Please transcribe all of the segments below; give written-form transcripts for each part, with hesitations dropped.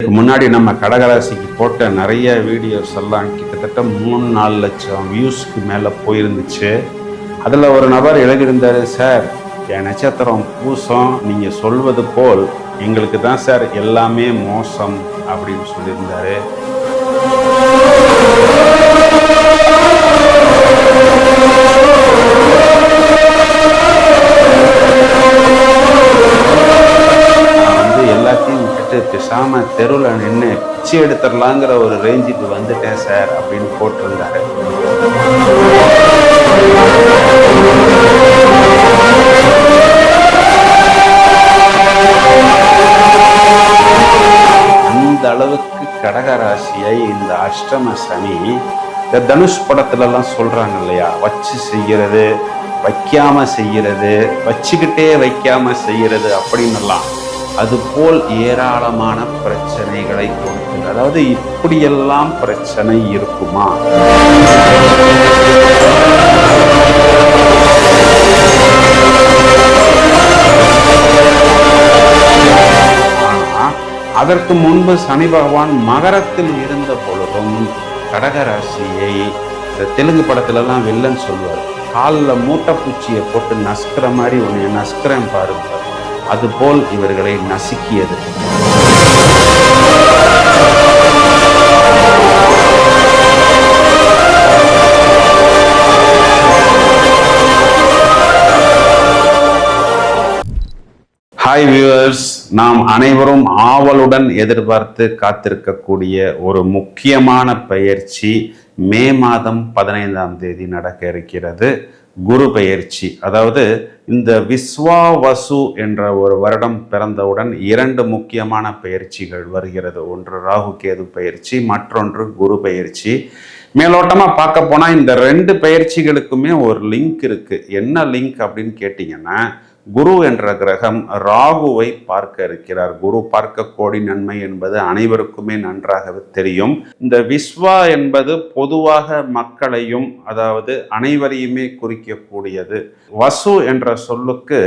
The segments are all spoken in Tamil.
இதுக்கு முன்னாடி நம்ம கடகராசிக்கு போட்ட நிறைய வீடியோஸ் எல்லாம் கிட்டத்தட்ட 3-4 லட்சம் வியூஸ்க்கு மேலே போயிருந்துச்சு. அதில் ஒரு நபர் எழுதியிருந்தார், சார் என் நட்சத்திரம் பூசம், நீங்கள் சொல்வது போல் எங்களுக்கு தான் சார் எல்லாமே மோசம் அப்படின்னு சொல்லியிருந்தாரு. எல்லாத்தையும் விட்டுட்டு பேசாம தெருவில் நின்று பிச்சை எடுத்துடலாங்கிற ஒரு ரேஞ்சுக்கு வந்துட்டேன் சார் அப்படின்னு போட்டிருந்தாரு. அந்த அளவுக்கு கடகராசியை இந்த அஷ்டம சனி, இந்த தனுஷ் படத்துல எல்லாம் சொல்றாங்க இல்லையா, வச்சு செய்யறது, வைக்காம செய்யறது, வச்சுக்கிட்டே வைக்காம செய்யறது அப்படின்னுலாம், அதுபோல் ஏராளமான பிரச்சனைகளை கொடுக்குது. அதாவது இப்படியெல்லாம் பிரச்சனை இருக்குமா? அதற்கு முன்பு சனி பகவான் மகரத்தில் இருந்த பொழுதும் கடகராசியை தெலுங்கு படத்துல எல்லாம் வில்லன் சொல்வார், காலில் மூட்டைப்பூச்சியை போட்டு நசுக்கிற மாதிரி உன்னை நசுக்கிறேன் பாருங்க, அதுபோல் இவர்களை நசுக்கியது. ஹாய் வியூவர்ஸ், நாம் அனைவரும் ஆவலுடன் எதிர்பார்த்து காத்திருக்கக்கூடிய ஒரு முக்கியமான பயிற்சி மே மாதம் 15ஆம் தேதி நடக்க இருக்கிறது. குரு பெயர்ச்சி. அதாவது இந்த விஸ்வாவசு என்ற ஒரு வருடம் பிறந்தவுடன் 2 முக்கியமான பயிற்சிகள் வருகிறது. ஒன்று ராகு கேது பயிற்சி, மற்றொன்று குரு பயிற்சி. மேலோட்டமாக பார்க்க போனால் இந்த 2 பயிற்சிகளுக்குமே ஒரு லிங்க் இருக்கு. என்ன லிங்க் அப்படின்னு கேட்டிங்கன்னா, குரு என்ற கிரகம் ராகுவை பார்க்க இருக்கிறார். குரு பார்க்க கோடி நன்மை என்பது அனைவருக்குமே நன்றாகவே தெரியும். இந்த விஸ்வா என்பது பொதுவாக மக்களையும், அதாவது அனைவரையுமே குறிக்கக்கூடியது. வசு என்ற சொல்லுக்கு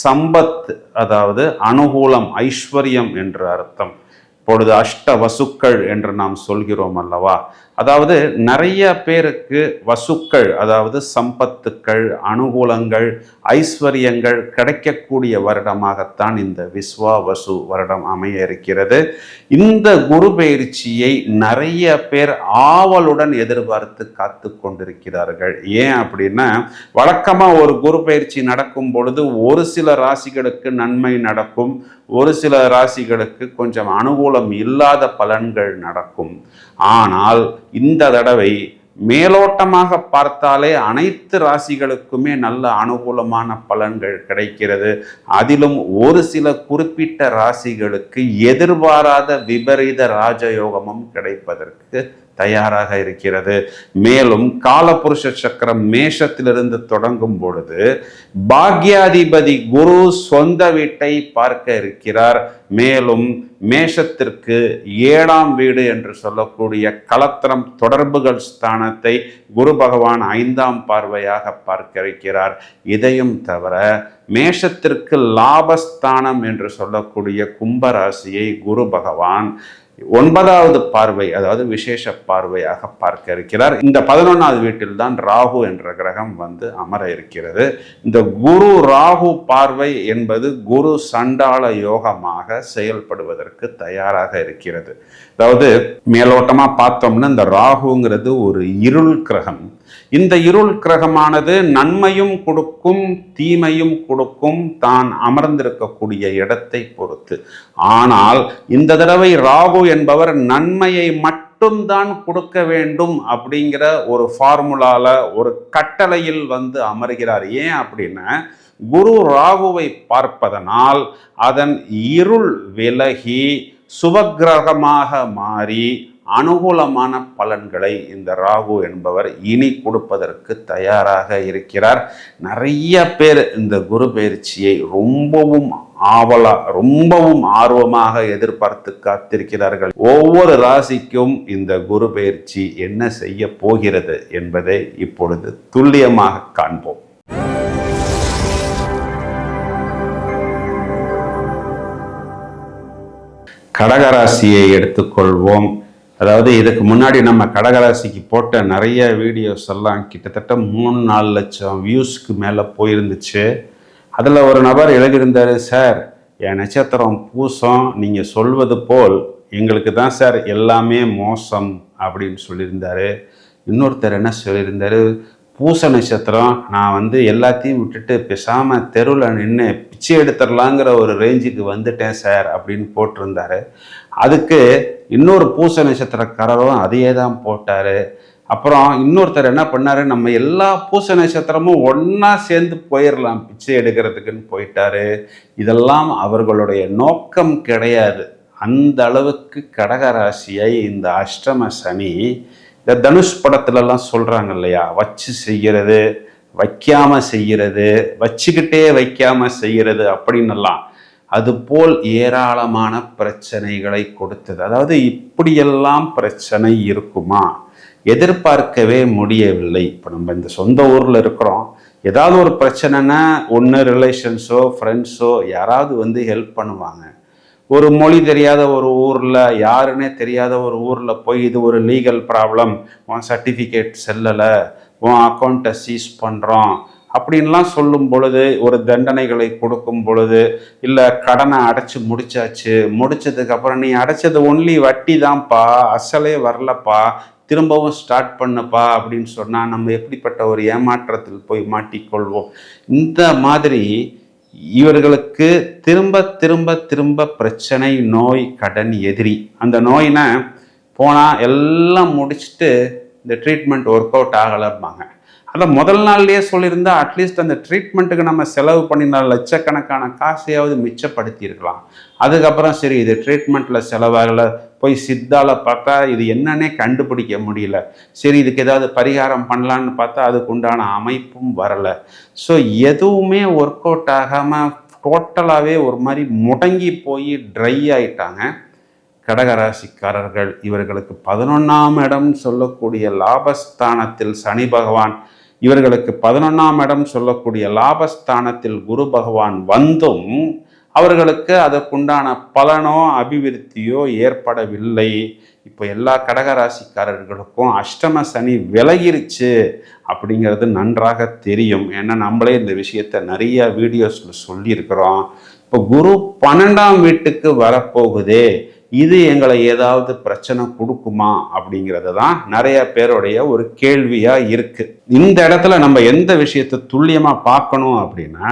சம்பத், அதாவது அனுகூலம், ஐஸ்வர்யம் என்று அர்த்தம். இப்பொழுது அஷ்ட வசுக்கள் என்று நாம் சொல்கிறோம் அல்லவா, அதாவது நிறைய பேருக்கு வசுக்கள், அதாவது சம்பத்துக்கள், அனுகூலங்கள், ஐஸ்வர்யங்கள் கிடைக்கக்கூடிய வருடமாகத்தான் இந்த விஸ்வாவசு வருடம் அமைய இருக்கிறது. இந்த குரு பயிற்சியை நிறைய பேர் ஆவலுடன் எதிர்பார்த்து காத்து கொண்டிருக்கிறார்கள். ஏன் அப்படின்னா, வழக்கமாக ஒரு குரு பயிற்சி நடக்கும் பொழுது ஒரு சில ராசிகளுக்கு நன்மை நடக்கும், ஒரு சில ராசிகளுக்கு கொஞ்சம் அனுகூலம் இல்லாத பலன்கள் நடக்கும். ஆனால் இந்த தடவை மேலோட்டமாக பார்த்தாலே அனைத்து ராசிகளுக்குமே நல்ல அனுகூலமான பலன்கள் கிடைக்கிறது. அதிலும் ஒரு சில குறிப்பிட்ட ராசிகளுக்கு எதிர்பாராத விபரீத ராஜயோகமும் கிடைப்பதற்கு தயாராக இருக்கிறது. மேலும் காலபுருஷ சக்கரம் மேஷத்திலிருந்து தொடங்கும் பொழுது பாக்யாதிபதி குரு சொந்த வீட்டை பார்க்க இருக்கிறார். மேலும் மேஷத்திற்கு 7ஆம் வீடு என்று சொல்லக்கூடிய களத்திரம் தொடர்புகள் ஸ்தானத்தை குரு பகவான் 5ஆம் பார்வையாக பார்க்க இருக்கிறார். இதையும் தவிர மேஷத்திற்கு லாபஸ்தானம் என்று சொல்லக்கூடிய கும்பராசியை குரு பகவான் 9வது பார்வை, அதாவது விசேஷ பார்வையாக பார்க்க இருக்கிறார். இந்த 11வது வீட்டில் தான் ராகு என்ற கிரகம் வந்து அமர இருக்கிறது. இந்த குரு ராகு பார்வை என்பது குரு சண்டாள யோகமாக செயல்படுவதற்கு தயாராக இருக்கிறது. அதாவது மேலோட்டமா பார்த்தோம்னா, இந்த ராகுங்கிறது ஒரு இருள் கிரகம். இந்த இருள் கிரகமானது நன்மையும் கொடுக்கும், தீமையும் கொடுக்கும், தான் அமர்ந்திருக்கக்கூடிய இடத்தை பொறுத்து. ஆனால் இந்த தடவை ராகு என்பவர் நன்மையை மட்டும்தான் கொடுக்க வேண்டும் அப்படிங்கிற ஒரு ஃபார்முலால, ஒரு கட்டளையில் வந்து அமர்கிறார். ஏன் அப்படின்னா, குரு ராகுவை பார்ப்பதனால் அதன் இருள் விலகி சுபக்கிரகமாக மாறி அனுகூலமான பலன்களை இந்த ராகு என்பவர் இனி கொடுப்பதற்கு தயாராக இருக்கிறார். நிறைய பேர் இந்த குரு பயிற்சியை ரொம்பவும் ஆர்வமாக எதிர்பார்த்து காத்திருக்கிறார்கள். ஒவ்வொரு ராசிக்கும் இந்த குரு பயிற்சி என்ன செய்ய போகிறது என்பதை இப்பொழுது துல்லியமாக காண்போம். கடகராசியை எடுத்துக்கொள்வோம். அதாவது இதுக்கு முன்னாடி நம்ம கடகராசிக்கு போட்ட நிறைய வீடியோஸ் எல்லாம் கிட்டத்தட்ட 3-4 லட்சம் வியூஸ்க்கு மேலே போயிருந்துச்சு. அதில் ஒரு நபர் எழுதியிருந்தார், சார் என் நட்சத்திரம் பூசம், நீங்கள் சொல்வது போல் எங்களுக்கு தான் சார் எல்லாமே மோசம் அப்படின்னு சொல்லியிருந்தாரு. இன்னொருத்தர் என்ன சொல்லியிருந்தாரு, பூச நட்சத்திரம், நான் எல்லாத்தையும் விட்டுட்டு பேசாமல் தெருவில் நின்று பிச்சை எடுத்துடலாங்கிற ஒரு ரேஞ்சுக்கு வந்துட்டேன் சார் அப்படின்னு போட்டிருந்தாரு. அதுக்கு இன்னொரு பூச நட்சத்திரக்காரரும் அதையே தான் போட்டார். அப்புறம் இன்னொருத்தர் என்ன பண்ணாரு, நம்ம எல்லா பூச நட்சத்திரமும் ஒன்றா சேர்ந்து போயிடலாம் பிச்சை எடுக்கிறதுக்குன்னு போயிட்டாரு. இதெல்லாம் அவர்களுடைய நோக்கம் கிடையாது. அந்த அளவுக்கு கடகராசியை இந்த அஷ்டம சனி, இந்த தனுஷ் படத்துலலாம் சொல்கிறாங்க இல்லையா, வச்சு செய்கிறது, வைக்காம செய்கிறது, வச்சுக்கிட்டே வைக்காம செய்கிறது அப்படின்னலாம், அதுபோல் ஏராளமான பிரச்சனைகளை கொடுத்தது. அதாவது இப்படியெல்லாம் பிரச்சனை இருக்குமா, எதிர்பார்க்கவே முடியவில்லை. இப்போ நம்ம இந்த சொந்த ஊரில் இருக்கிறோம், ஏதாவது ஒரு பிரச்சனைனா ஒன்று ரிலேஷன்ஸோ ஃப்ரெண்ட்ஸோ யாராவது ஹெல்ப் பண்ணுவாங்க. ஒரு மொழி தெரியாத ஒரு ஊரில், யாருன்னே தெரியாத ஒரு ஊரில் போய் இது ஒரு லீகல் ப்ராப்ளம், உன் சர்டிஃபிகேட் செல்லலை, உன் அக்கௌண்ட்டை சீஸ் பண்ணுறோம் அப்படின்லாம் சொல்லும் பொழுது, ஒரு தண்டனைகளை கொடுக்கும் பொழுது, இல்லை கடனை அடைச்சி முடிச்சதுக்கப்புறம் நீ அடைச்சது ஒன்லி வட்டி தான்ப்பா, அசலே வரலப்பா, திரும்பவும் ஸ்டார்ட் பண்ணப்பா அப்படின்னு சொன்னால் நம்ம எப்படிப்பட்ட ஒரு ஏமாற்றத்தில் போய் மாட்டிக்கொள்வோம். இந்த மாதிரி இவர்களுக்கு திரும்ப திரும்ப திரும்ப பிரச்சனை, நோய், கடன், எதிரி. அந்த நோயினா போனால் எல்லாம் முடிச்சுட்டு இந்த ட்ரீட்மெண்ட் ஒர்க் அவுட் ஆகலைம்பாங்க. அதை முதல் நாள்லேயே சொல்லியிருந்தால் அட்லீஸ்ட் அந்த ட்ரீட்மெண்ட்டுக்கு நம்ம செலவு பண்ணினால் லட்சக்கணக்கான காசையாவது மிச்சப்படுத்தியிருக்கலாம். அதுக்கப்புறம் சரி இது ட்ரீட்மெண்ட்டில் செலவாகலை, போய் சித்தால பார்த்தா இது என்னன்னே கண்டுபிடிக்க முடியல, சரி இதுக்கு ஏதாவது பரிகாரம் பண்ணலான்னு பார்த்தா அதுக்கு உண்டான அமைப்பும் வரலை. ஸோ எதுவுமே ஒர்க் அவுட் ஆகாமல் டோட்டலாகவே ஒரு மாதிரி முடங்கி போய் ட்ரை ஆயிட்டாங்க கடகராசிக்காரர்கள். இவர்களுக்கு 11ஆம் இடம் சொல்லக்கூடிய லாபஸ்தானத்தில் சனி பகவான், இவர்களுக்கு 11ஆம் இடம் சொல்லக்கூடிய லாபஸ்தானத்தில் குரு பகவான் வந்தும் அவர்களுக்கு அதற்குண்டான பலனோ அபிவிருத்தியோ ஏற்படவில்லை. இப்போ எல்லா கடகராசிக்காரர்களுக்கும் அஷ்டம சனி விலகிருச்சு அப்படிங்கிறது நன்றாக தெரியும். ஏன்னா நம்மளே இந்த விஷயத்தை நிறைய வீடியோஸில் சொல்லியிருக்கிறோம். இப்போ குரு 12ஆம் வீட்டுக்கு வரப்போகுதே, இது எங்களை ஏதாவது பிரச்சனை கொடுக்குமா அப்படிங்கிறது தான் நிறைய பேருடைய ஒரு கேள்வியா இருக்கு. இந்த இடத்துல நம்ம எந்த விஷயத்தை துல்லியமா பார்க்கணும் அப்படின்னா,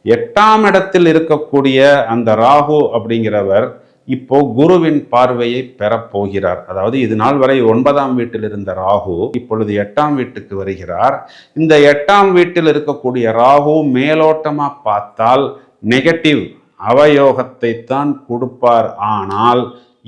8ஆம் இடத்தில் இருக்கக்கூடிய அந்த ராகு அப்படிங்கிறவர் இப்போ குருவின் பார்வையை பெறப்போகிறார். அதாவது இது நாள் வரை 9ஆம் வீட்டில் இருந்த ராகு இப்பொழுது 8ஆம் வீட்டுக்கு வருகிறார். இந்த 8ஆம் வீட்டில் இருக்கக்கூடிய ராகு மேலோட்டமா பார்த்தால் நெகட்டிவ் அவயோகத்தை தான் கொடுப்பார். ஆனால்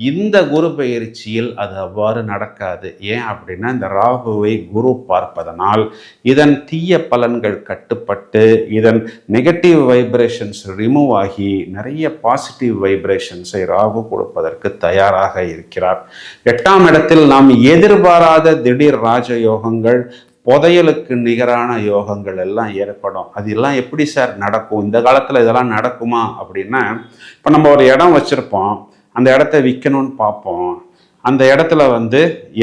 இந்த குரு பயிற்சியில் அது அவ்வாறு நடக்காது. ஏன் அப்படின்னா, இந்த ராகுவை குரு பார்ப்பதனால் இதன் தீய பலன்கள் கட்டுப்பட்டு இதன் நெகட்டிவ் வைப்ரேஷன்ஸ் ரிமூவ் ஆகி நிறைய பாசிட்டிவ் வைப்ரேஷன்ஸை ராகு கொடுப்பதற்கு தயாராக இருக்கிறார். 8ஆம் இடத்தில் நாம் எதிர்பாராத திடீர் ராஜயோகங்கள், புதையலுக்கு நிகரான யோகங்கள் எல்லாம் ஏற்படும். அதெல்லாம் எப்படி சார் நடக்கும், இந்த காலத்தில் இதெல்லாம் நடக்குமா அப்படின்னா, இப்போ நம்ம ஒரு இடம் வச்சுருப்போம், அந்த இடத்த விற்கணும்னு பார்ப்போம், அந்த இடத்துல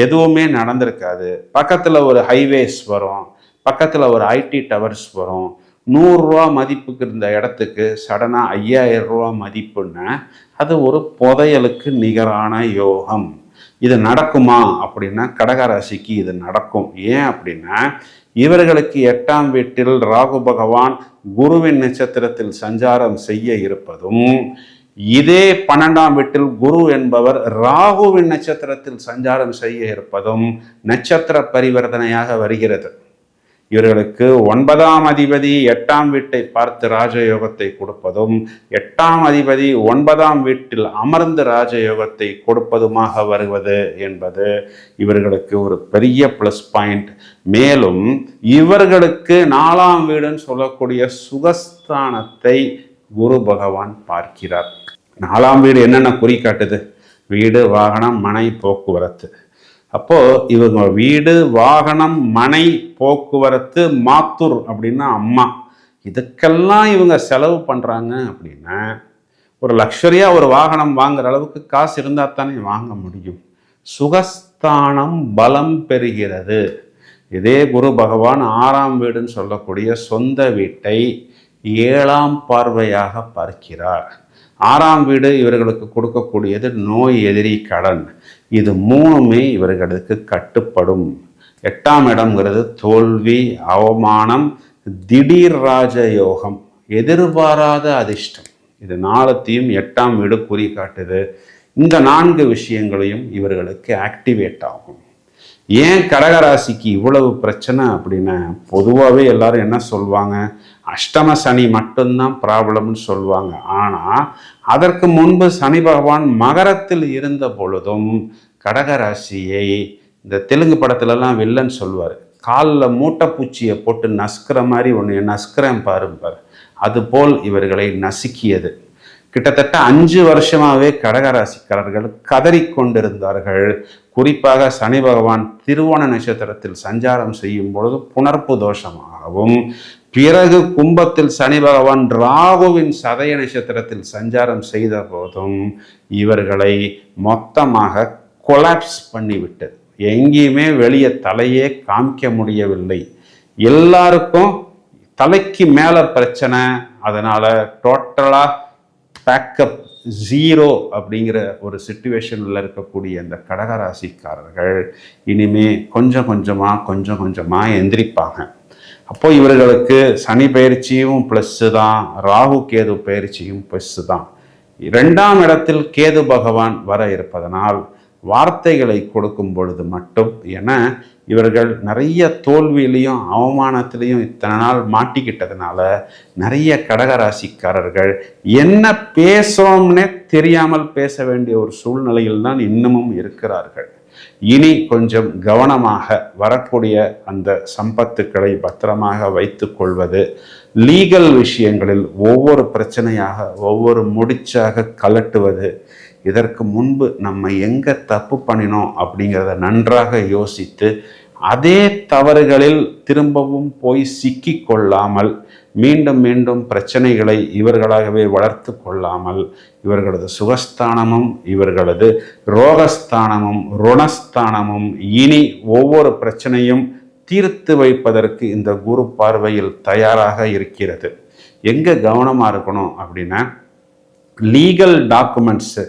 எதுவுமே நடந்திருக்காது. பக்கத்தில் ஒரு ஹைவேஸ் வரும், பக்கத்தில் ஒரு ஐடி டவர்ஸ் வரும். 100 ரூபா மதிப்புக்கு இருந்த இடத்துக்கு சடனாக 5000 ரூபா மதிப்புன்னா அது ஒரு புதையலுக்கு நிகரான யோகம். இது நடக்குமா அப்படின்னா, கடகராசிக்கு இது நடக்கும். ஏன் அப்படின்னா, இவர்களுக்கு 8ஆம் வீட்டில் ராகு பகவான் குருவின் நட்சத்திரத்தில் சஞ்சாரம் செய்ய இருப்பதும், இதே 12ஆம் வீட்டில் குரு என்பவர் ராகுவின் நட்சத்திரத்தில் சஞ்சாரம் செய்ய இருப்பதும் நட்சத்திர பரிவர்த்தனையாக வருகிறது. இவர்களுக்கு 9ஆம் அதிபதி 8ஆம் வீட்டை பார்த்து ராஜயோகத்தை கொடுப்பதும், 8ஆம் அதிபதி 9ஆம் வீட்டில் அமர்ந்து ராஜயோகத்தை கொடுப்பதுமாக வருவது என்பது இவர்களுக்கு ஒரு பெரிய பிளஸ் பாயிண்ட். மேலும் இவர்களுக்கு 4ஆம் வீடுன்னு சொல்லக்கூடிய சுகஸ்தானத்தை குரு பகவான் பார்க்கிறார். 4ஆம் வீடு என்னென்ன குறி காட்டுது? வீடு, வாகனம், மனை, போக்குவரத்து. அப்போ இவங்க வீடு, வாகனம், மனை, போக்குவரத்து, மாத்தூர் அப்படின்னா அம்மா, இதுக்கெல்லாம் இவங்க செலவு பண்றாங்க அப்படின்னா ஒரு லக்ஸரியா ஒரு வாகனம் வாங்குற அளவுக்கு காசு இருந்தா தானே வாங்க முடியும். சுகஸ்தானம் பலம் பெறுகிறது. இதே குரு பகவான் 6ஆம் வீடுன்னு சொல்லக்கூடிய சொந்த வீட்டை 7ஆம் பார்வையாக பார்க்கிறார். 6ஆம் வீடு இவர்களுக்கு கொடுக்கக்கூடியது நோய், எதிரி, கடன். இது 3மே இவர்களுக்கு கட்டுப்படும். 8ஆம் இடம்ங்கிறது தோல்வி, அவமானம், திடீர் ராஜயோகம், எதிர்பாராத அதிர்ஷ்டம். இது 4த்தையும் 8ஆம் வீடு குறி காட்டுது. இந்த 4 விஷயங்களையும் இவர்களுக்கு ஆக்டிவேட் ஆகும். ஏன் கடகராசிக்கு இவ்வளவு பிரச்சனை அப்படின்னா, பொதுவாகவே எல்லாரும் என்ன சொல்லுவாங்க, அஷ்டம சனி மட்டும்தான் ப்ராப்ளம்னு சொல்லுவாங்க. ஆனால் அதற்கு முன்பு சனி பகவான் மகரத்தில் இருந்த பொழுதும் கடகராசியை இந்த தெலுங்கு படத்துலலாம் வில்லன் சொல்லுவார், காலில் மூட்டைப்பூச்சியை போட்டு நசுக்கிற மாதிரி ஒன்று நசுக்கிறேன் பாருப்பார். அதுபோல் இவர்களை நசுக்கியது. கிட்டத்தட்ட 5 வருஷமாகவே கடகராசிக்காரர்கள் கதறிக்கொண்டிருந்தார்கள். குறிப்பாக சனி பகவான் திருவோண நட்சத்திரத்தில் சஞ்சாரம் செய்யும் பொழுது புணர்ப்பு தோஷமாகவும், பிறகு கும்பத்தில் சனி பகவான் ராகுவின் சதய நட்சத்திரத்தில் சஞ்சாரம் செய்த போதும் இவர்களை மொத்தமாக கொலாப்ஸ் பண்ணிவிட்டது. எங்கேயுமே வெளியே தலையே காமிக்க முடியவில்லை. எல்லாருக்கும் தலைக்கு மேலே பிரச்சனை. அதனால டோட்டலாக பேக்கப் 0 அப்படிங்கிற ஒரு சிச்சுவேஷனில் இருக்கக்கூடிய இந்த கடகராசிக்காரர்கள் இனிமே கொஞ்சம் கொஞ்சமாக எந்திரிப்பாங்க. அப்போ இவர்களுக்கு சனி பயிற்சியும் ப்ளஸ்ஸு தான், ராகு கேது பயிற்சியும் ப்ளஸ்ஸு தான். 2ஆம் இடத்தில் கேது பகவான் வர இருப்பதனால் வார்த்தைகளை கொடுக்கும் பொழுது மட்டும், என இவர்கள் நிறைய தோல்வியிலையும் அவமானத்திலையும் இத்தனை நாள் மாட்டிக்கிட்டதுனால நிறைய கடகராசிக்காரர்கள் என்ன பேசோம்னே தெரியாமல் பேச வேண்டிய ஒரு சூழ்நிலையில் தான் இன்னமும் இருக்கிறார்கள். இனி கொஞ்சம் கவனமாக வரக்கூடிய அந்த சம்பத்துக்களை பத்திரமாக வைத்துக் கொள்வது, லீகல் விஷயங்களில் ஒவ்வொரு பிரச்சனையாக ஒவ்வொரு முடிச்சாக கலட்டுவது, இதற்கு முன்பு நம்ம எங்கே தப்பு பண்ணினோம் அப்படிங்கிறத நன்றாக யோசித்து அதே தவறுகளில் திரும்பவும் போய் சிக்கி கொள்ளாமல், மீண்டும் மீண்டும் பிரச்சனைகளை இவர்களாகவே வளர்த்து கொள்ளாமல், இவர்களது சுகஸ்தானமும் இவர்களது ரோகஸ்தானமும் ருணஸ்தானமும் இனி ஒவ்வொரு பிரச்சனையும் தீர்த்து வைப்பதற்கு இந்த குரு பார்வையில் தயாராக இருக்கிறது. எங்கே கவனமாக இருக்கணும் அப்படின்னா, லீகல் டாக்குமெண்ட்ஸு,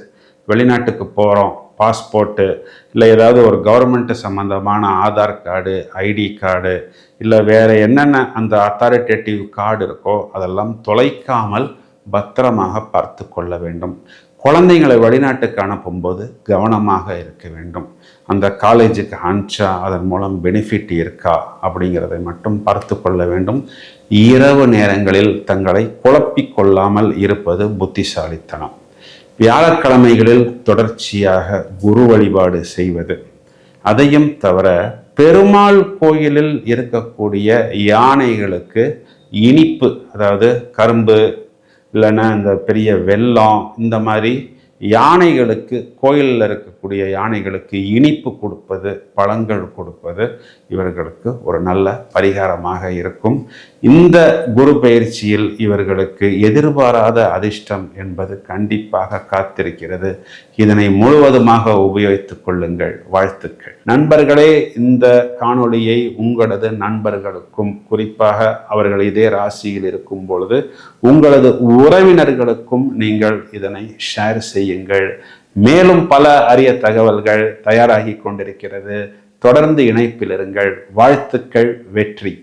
வெளிநாட்டுக்கு போகிறோம், பாஸ்போர்ட்டு, இல்லை ஏதாவது ஒரு கவர்மெண்ட்டு சம்மந்தமான ஆதார் கார்டு, ஐடி கார்டு, இல்லை வேறு என்னென்ன அந்த அத்தாரிட்டேட்டிவ் கார்டு இருக்கோ அதெல்லாம் தொலைக்காமல் பத்திரமாக பார்த்து கொள்ள வேண்டும். குழந்தைங்களை வெளிநாட்டுக்கு அனுப்பும்போது கவனமாக இருக்க வேண்டும். அந்த காலேஜுக்கு அனுப்பிச்சா அதன் மூலம் பெனிஃபிட் இருக்கா அப்படிங்கிறதை மட்டும் பார்த்து கொள்ள வேண்டும். இரவு நேரங்களில் தங்களை குழப்பிக்கொள்ளாமல் இருப்பது புத்திசாலித்தனம். வியாழக்கிழமைகளில் தொடர்ச்சியாக குரு வழிபாடு செய்வது, அதையும் தவிர பெருமாள் கோயிலில் இருக்கக்கூடிய யானைகளுக்கு இனிப்பு, அதாவது கரும்பு இல்லைன்னா இந்த பெரிய வெல்லம், இந்த மாதிரி யானைகளுக்கு, கோயிலில் இருக்கக்கூடிய யானைகளுக்கு இனிப்பு கொடுப்பது, பழங்கள் கொடுப்பது இவர்களுக்கு ஒரு நல்ல பரிகாரமாக இருக்கும். இந்த குரு பயிற்சியில் இவர்களுக்கு எதிர்பாராத அதிர்ஷ்டம் என்பது கண்டிப்பாக காத்திருக்கிறது. இதனை முழுவதுமாக உபயோகித்துக் கொள்ளுங்கள். வாழ்த்துக்கள். நண்பர்களே, இந்த காணொளியை உங்களது நண்பர்களுக்கும், குறிப்பாக அவர்கள் இதே ராசியில் இருக்கும் பொழுது உங்களது உறவினர்களுக்கும் நீங்கள் இதனை ஷேர் செய்யுங்கள். மேலும் பல அரிய தகவல்கள் தயாராகி கொண்டிருக்கிறது. தொடர்ந்து இணைப்பில் இருங்கள். வாழ்த்துக்கள். வெற்றி.